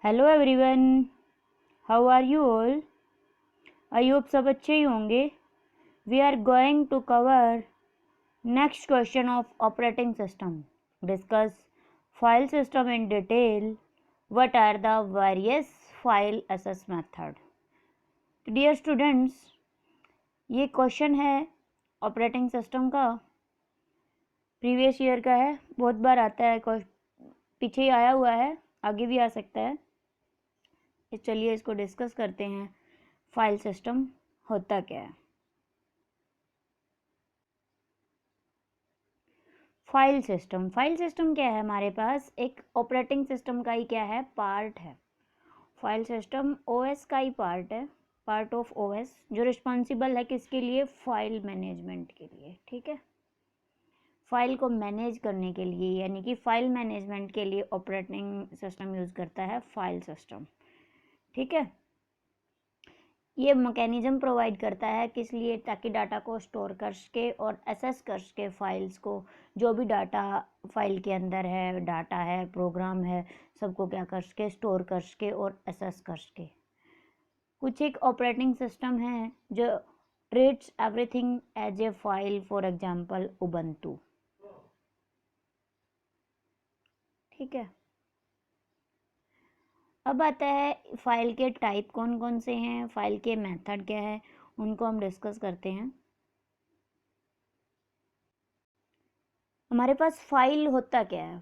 Hello everyone, how are you all? I hope सब अच्छे ही होंगे. We are going to cover next question of operating system. Discuss file system in detail. What are the various file access method? Dear students, ये question है operating system का. Previous year का है, बहुत बार आता है. पीछे ही आया हुआ है, आगे भी आ सकता है. चलिए इसको डिस्कस करते हैं. फाइल सिस्टम होता क्या है? फाइल सिस्टम क्या है? हमारे पास एक ऑपरेटिंग सिस्टम का ही क्या है, पार्ट है. फाइल सिस्टम ओएस का ही पार्ट है, पार्ट ऑफ ओएस, जो रिस्पॉन्सिबल है किसके लिए? फाइल मैनेजमेंट के लिए. ठीक है, फाइल को मैनेज करने के लिए, यानी कि फाइल मैनेजमेंट के लिए ऑपरेटिंग सिस्टम यूज करता है फाइल सिस्टम. ठीक है, ये मैकेनिज्म प्रोवाइड करता है किस लिए? ताकि डाटा को स्टोर कर सके और एसेस कर सके फाइल्स को. जो भी डाटा फाइल के अंदर है, डाटा है, प्रोग्राम है, सबको क्या कर सके? स्टोर कर सके और एसेस कर सके. कुछ एक ऑपरेटिंग सिस्टम है जो treats everything as a file. For example Ubuntu. ठीक है, अब आता है फाइल के टाइप कौन कौन से हैं, फाइल के मेथड क्या है, उनको हम डिस्कस करते हैं. हमारे पास फाइल होता क्या है?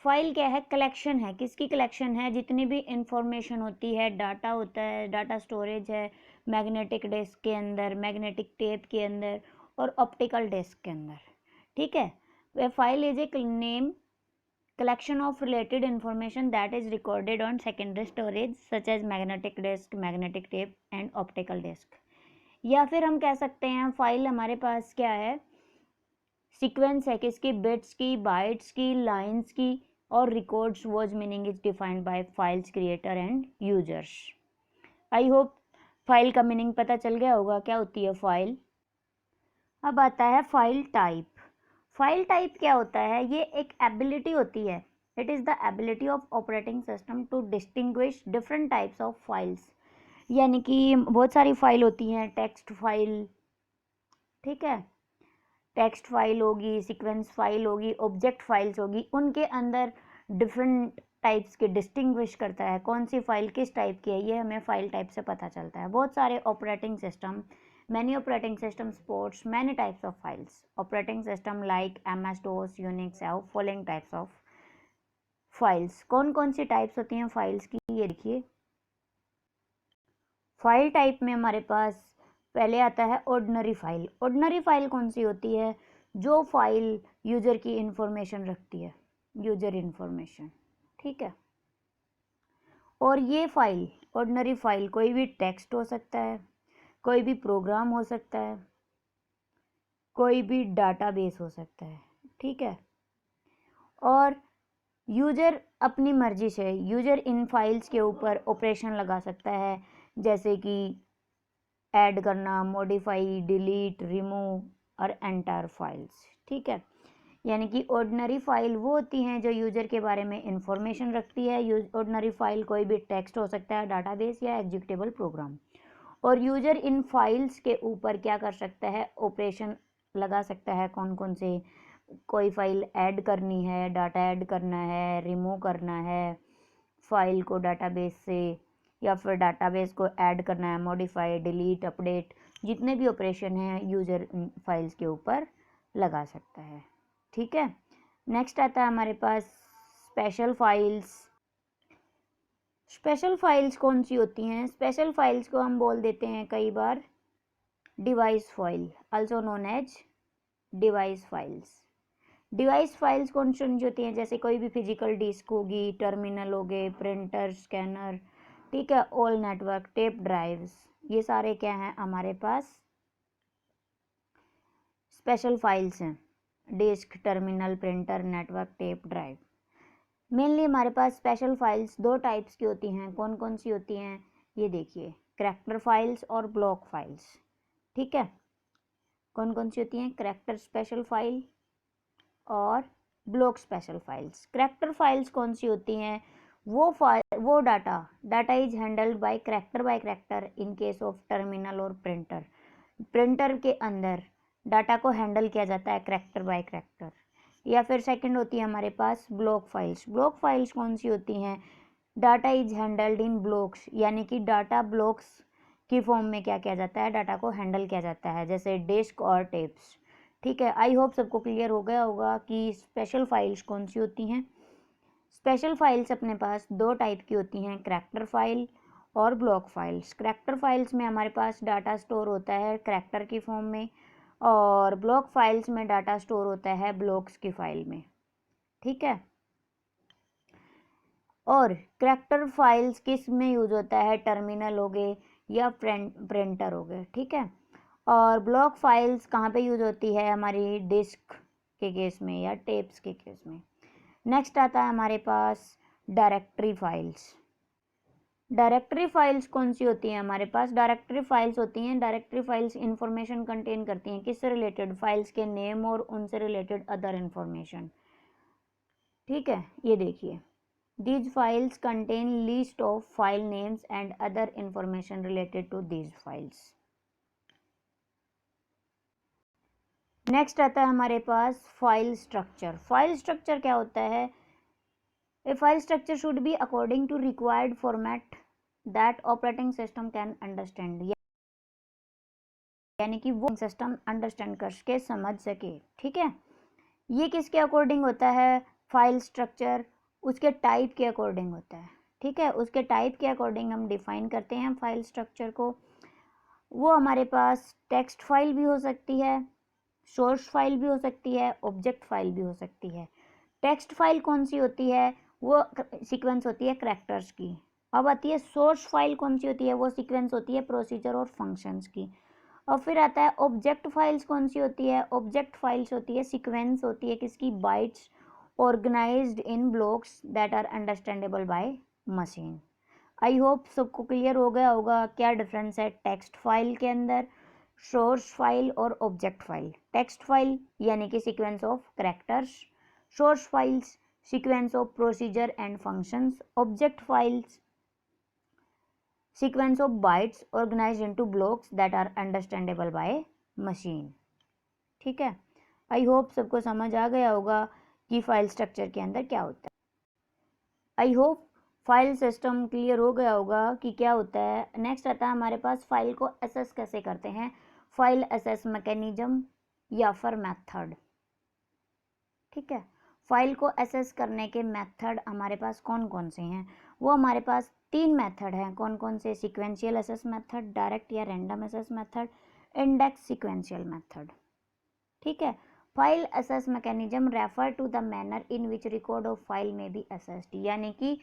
फाइल क्या है? कलेक्शन है. किसकी कलेक्शन है? जितनी भी इंफॉर्मेशन होती है, डाटा होता है, डाटा स्टोरेज है मैग्नेटिक डिस्क के अंदर, मैग्नेटिक टेप के अंदर और ऑप्टिकल डिस्क के अंदर. ठीक है, way file is a name collection of related information that is recorded on secondary storage such as magnetic disk, magnetic tape and optical disk. या फिर हम कह सकते हैं फाइल हमारे पास क्या है? सीक्वेंस है. किसकी? बिट्स की, बाइट्स की, लाइंस की और records was meaning is defined by files creator and users. I hope file का मीनिंग पता चल गया होगा क्या होती है फाइल. अब आता है फाइल टाइप. फाइल टाइप क्या होता है? ये एक एबिलिटी होती है. It is the ability of operating system to distinguish different types of files. यानी कि बहुत सारी फाइल होती हैं. टेक्स्ट फाइल, ठीक है, टेक्स्ट फाइल होगी, सीक्वेंस फाइल होगी, ऑब्जेक्ट फाइल्स होगी. उनके अंदर डिफरेंट टाइप्स के डिस्टिंग्विश करता है कौन सी फाइल किस टाइप की है. ये हमें फाइल टाइप से पता चलता है. बहुत सारे operating system, many operating system supports many types of files. Operating system like MS-DOS, Unix have following types of files. कौन कौन सी टाइप्स होती हैं फाइल्स की, ये देखिए. फाइल टाइप में हमारे पास पहले आता है ऑर्डिनरी फाइल. ऑर्डिनरी फाइल कौन सी होती है? जो फाइल यूजर की इंफॉर्मेशन रखती है, यूजर इंफॉर्मेशन. ठीक है, और ये फाइल, ऑर्डिनरी फाइल, कोई भी टेक्स्ट हो सकता है, कोई भी प्रोग्राम हो सकता है, कोई भी डाटाबेस हो सकता है. ठीक है, और यूजर अपनी मर्जी से यूजर इन फाइल्स के ऊपर ऑपरेशन लगा सकता है, जैसे कि ऐड करना, मॉडिफाई, डिलीट, रिमूव और एंटर फाइल्स. ठीक है, यानी कि ऑर्डिनरी फाइल वो होती हैं जो यूजर के बारे में इंफॉर्मेशन रखती है. ऑर्डिनरी फाइल कोई भी टेक्स्ट हो सकता है, डाटाबेस या एग्जीक्यूटेबल प्रोग्राम. और यूजर इन फाइल्स के ऊपर क्या कर सकता है? ऑपरेशन लगा सकता है. कौन कौन से? कोई फाइल ऐड करनी है, डाटा ऐड करना है, रिमूव करना है फाइल को डाटाबेस से, या फिर डाटाबेस को ऐड करना है, मॉडिफाई, डिलीट, अपडेट, जितने भी ऑपरेशन हैं यूजर फाइल्स के ऊपर लगा सकता है. ठीक है, नेक्स्ट आता है हमारे पास स्पेशल फाइल्स. स्पेशल फाइल्स कौन सी होती हैं? स्पेशल फाइल्स को हम बोल देते हैं कई बार device file, also known as device files. Device files कौन सी होती हैं? जैसे कोई भी फिजिकल डिस्क होगी, टर्मिनल हो गए, प्रिंटर, स्कैनर, ठीक है, ऑल नेटवर्क, टेप ड्राइव्स, ये सारे क्या हैं हमारे पास? स्पेशल फाइल्स हैं. Disk, terminal, printer, network, tape drive. Mainly हमारे पास स्पेशल फाइल्स दो टाइप्स की होती हैं. कौन कौन सी होती हैं? ये देखिए, करैक्टर फाइल्स और ब्लॉक फाइल्स. ठीक है, कौन कौन सी होती हैं? करैक्टर स्पेशल फाइल और block special files. Character files कौन सी होती हैं? वो data is handled by character in case of terminal और प्रिंटर। प्रिंटर के अंदर डाटा को हैंडल किया जाता है करेक्टर बाय करेक्टर। या फिर सेकंड होती है हमारे पास ब्लॉक फाइल्स। ब्लॉक फाइल्स कौन सी होती हैं? Data is handled in blocks, यानी कि डाटा ब्लॉक्स की फॉर्म में क्या किया जाता है, डाटा को हैंडल किया जाता है, जैसे डिस्क और टेप्स। ठीक है, आई होप सबको क्लियर हो गया होगा कि स्पेशल फाइल्स कौन सी होती हैं। स्पेशल फाइल्स अपने पास दो टाइप की होती हैं, करैक्टर फाइल और ब्लॉक फाइल्स। करैक्टर फाइल्स में हमारे पास डाटा स्टोर होता है करैक्टर की फॉर्म में, और ब्लॉक फाइल्स में डाटा स्टोर होता है ब्लॉक्स की फाइल में। ठीक है, और करैक्टर फाइल्स किस में यूज होता है? टर्मिनल हो गए या प्रिंटर हो गए। ठीक है, और ब्लॉक फाइल्स कहाँ पे यूज होती है? हमारी डिस्क के केस में या टेप्स के केस में। नेक्स्ट आता है हमारे पास डायरेक्टरी फाइल्स। डायरेक्टरी फाइल्स कौन सी होती हैं हमारे पास? डायरेक्टरी फाइल्स होती हैं, डायरेक्टरी फाइल्स इंफॉर्मेशन कंटेन करती हैं, किससे रिलेटेड? फाइल्स के नेम और उनसे रिलेटेड अदर इंफॉर्मेशन। ठीक है, ये देखिए, these files contain list of file names and other information related to these files. Next आता है हमारे पास फाइल स्ट्रक्चर। फाइल स्ट्रक्चर क्या होता है? A file structure should be according to required format that operating system can understand, यानी कि वो सिस्टम अंडरस्टैंड कर सके, समझ सके। ठीक है, ये किसके अकॉर्डिंग होता है? फाइल स्ट्रक्चर उसके टाइप के अकॉर्डिंग होता है। ठीक है, उसके टाइप के अकॉर्डिंग हम डिफाइन करते हैं फाइल स्ट्रक्चर को। वो हमारे पास टेक्स्ट फाइल भी हो सकती है, सोर्स फाइल भी हो सकती है, ऑब्जेक्ट फाइल भी हो सकती है। टेक्स्ट फाइल कौन सी होती है? वो सीक्वेंस होती है करैक्टर्स की। अब आती है सोर्स फाइल, कौन सी होती है? वो सीक्वेंस होती है प्रोसीजर और फंक्शंस की। और फिर आता है ऑब्जेक्ट फाइल्स, कौन सी होती है? ऑब्जेक्ट फाइल्स होती है सीक्वेंस होती है किसकी? Bytes organized in blocks that are understandable by machine. I hope सबको क्लियर हो गया होगा क्या डिफरेंस है टेक्स्ट फाइल के अंदर, सोर्स फाइल और ऑब्जेक्ट फाइल। टेक्स्ट फाइल यानी कि sequence of characters, source files sequence of procedure and functions, object files sequence of bytes organized into blocks that are understandable by machine। ठीक है, आई hope सबको समझ आ गया होगा कि फाइल स्ट्रक्चर के अंदर क्या होता है। I hope file system clear हो गया होगा कि क्या होता है। नेक्स्ट आता है हमारे पास फाइल को एसेस कैसे करते हैं, फाइल एसेस मैकेनिज्म या फिर मेथड। ठीक है, फाइल को एसेस करने के मेथड हमारे पास कौन कौन से हैं? वो हमारे पास तीन मेथड हैं। कौन कौन से? सीक्वेंशियल एसेस मेथड, डायरेक्ट या random access method, index sequential method. ठीक है, file access mechanism refer to the manner in which record of file may be accessed, यानी कि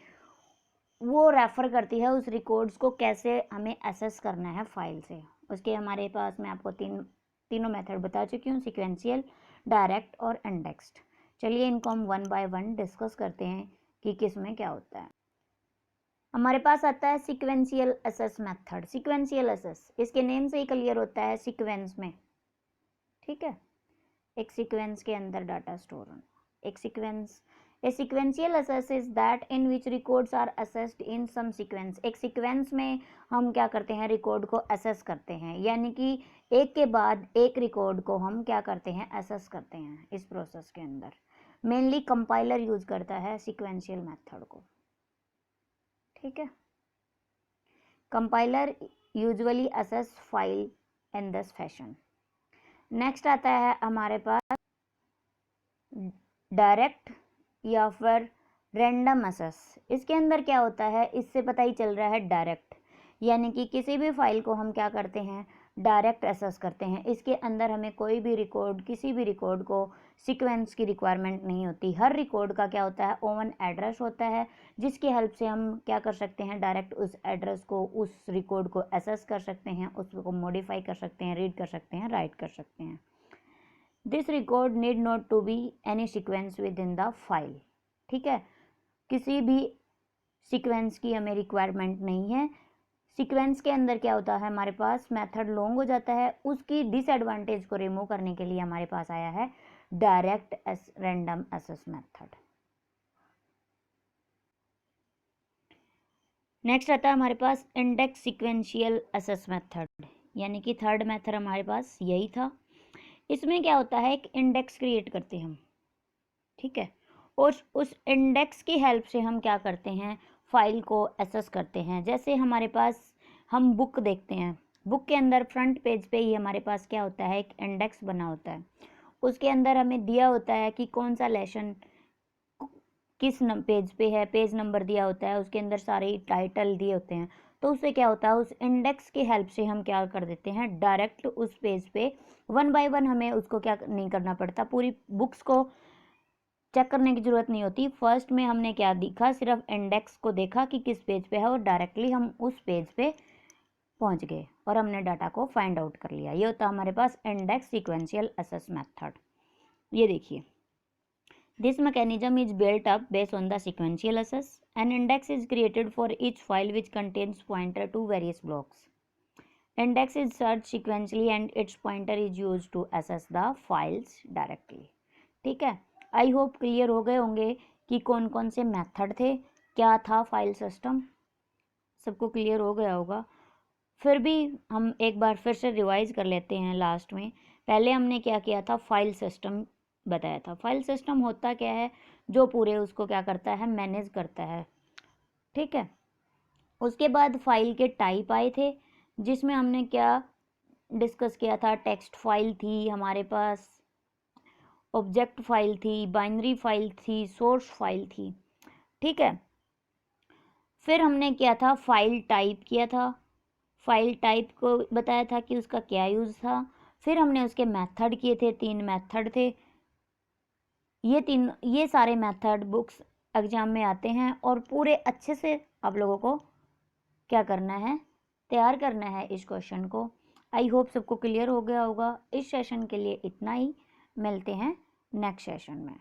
वो रेफर करती है उस रिकॉर्ड्स को कैसे हमें एसेस करना है फाइल से। उसके हमारे पास मैं आपको तीनों मेथड बता चुकी हूँ, सीक्वेंशियल, डायरेक्ट और इंडेक्स्ड। चलिए इनको हम वन बाय वन डिस्कस करते हैं कि किस में क्या होता है। हमारे पास आता है sequential access method. Sequential access इसके नेम से ही क्लियर होता है, सीक्वेंस में। ठीक है, एक सीक्वेंस के अंदर डाटा स्टोर होना, एक sequence. A sequential access is that in which records are accessed in some sequence. एक सीक्वेंस में हम क्या करते हैं? रिकॉर्ड को असेस करते हैं, यानी कि एक के बाद एक रिकॉर्ड को हम क्या करते हैं? असेस करते हैं। इस प्रोसेस के अंदर मेनली कंपाइलर यूज करता है सीक्वेंशियल मेथड को। ठीक है, compiler usually assess file in this fashion. Next आता है हमारे पास डायरेक्ट या फिर रैंडम एसेस। इसके अंदर क्या होता है? इससे पता ही चल रहा है डायरेक्ट, यानी कि किसी भी फाइल को हम क्या करते हैं? डायरेक्ट एसेस करते हैं। इसके अंदर हमें कोई भी रिकॉर्ड, किसी भी रिकॉर्ड को सीक्वेंस की रिक्वायरमेंट नहीं होती। हर रिकॉर्ड का क्या होता है? ओवन एड्रेस होता है, जिसकी हेल्प से हम क्या कर सकते हैं? डायरेक्ट उस एड्रेस को, उस रिकॉर्ड को एसेस कर सकते हैं, उसको मॉडिफाई कर सकते हैं, रीड कर सकते हैं, राइट कर सकते हैं। This record need not to be any sequence within the file. ठीक है, किसी भी सीक्वेंस की हमें रिक्वायरमेंट नहीं है। सीक्वेंस के अंदर क्या होता है? हमारे पास मेथड लॉन्ग हो जाता है। उसकी डिसएडवांटेज को रिमूव करने के लिए हमारे पास आया है direct random access method. Next आता है हमारे पास इंडेक्स सीक्वेंशियल एसेस मेथड, यानी कि थर्ड मेथड हमारे पास यही था। इसमें क्या होता है, एक इंडेक्स क्रिएट करते हैं हम, ठीक है, और उस इंडेक्स की हेल्प से हम क्या करते हैं, फाइल को एसेस करते हैं। जैसे हमारे पास हम बुक देखते हैं, बुक के अंदर फ्रंट पेज पे ही हमारे पास क्या होता है, एक इंडेक्स बना होता है। उसके अंदर हमें दिया होता है कि कौन सा लेसन किस पेज पे है, पेज नंबर दिया होता है, उसके अंदर सारे टाइटल दिए होते हैं। तो उससे क्या होता है, उस इंडेक्स की हेल्प से हम क्या कर देते हैं, डायरेक्ट उस पेज पे वन बाय वन हमें उसको क्या नहीं करना पड़ता, पूरी बुक्स को चेक करने की ज़रूरत नहीं होती। फर्स्ट में हमने क्या देखा, सिर्फ इंडेक्स को देखा कि किस पेज पे है, और डायरेक्टली हम उस पेज पे पहुंच गए और हमने डाटा को फाइंड आउट कर लिया। ये होता है हमारे पास इंडेक्स सीक्वेंशियल एसेस मेथड। ये देखिए, this mechanism is built up based on the sequential access. An index is created for each file which contains pointer to various blocks. Index is searched sequentially and its pointer is used to access the files directly. ठीक है, I hope clear हो गए होंगे कि कौन कौन से method थे, क्या था फाइल सिस्टम, सबको क्लियर हो गया होगा। फिर भी हम एक बार फिर से रिवाइज कर लेते हैं लास्ट में। पहले हमने क्या किया था, फाइल सिस्टम बताया था। फाइल सिस्टम होता क्या है, जो पूरे उसको क्या करता है, मैनेज करता है, ठीक है। उसके बाद फाइल के टाइप आए थे, जिसमें हमने क्या डिस्कस किया था, टेक्स्ट फाइल थी हमारे पास, ऑब्जेक्ट फाइल थी, बाइनरी फाइल थी, सोर्स फाइल थी, ठीक है। फिर हमने क्या था, फाइल टाइप किया था, फाइल टाइप को बताया था कि उसका क्या यूज़ था। फिर हमने उसके मेथड किए थे, 3 मेथड थे। ये सारे मेथड बुक्स एग्जाम में आते हैं और पूरे अच्छे से आप लोगों को क्या करना है, तैयार करना है इस क्वेश्चन को। आई होप सबको क्लियर हो गया होगा। इस सेशन के लिए इतना ही, मिलते हैं नेक्स्ट सेशन में।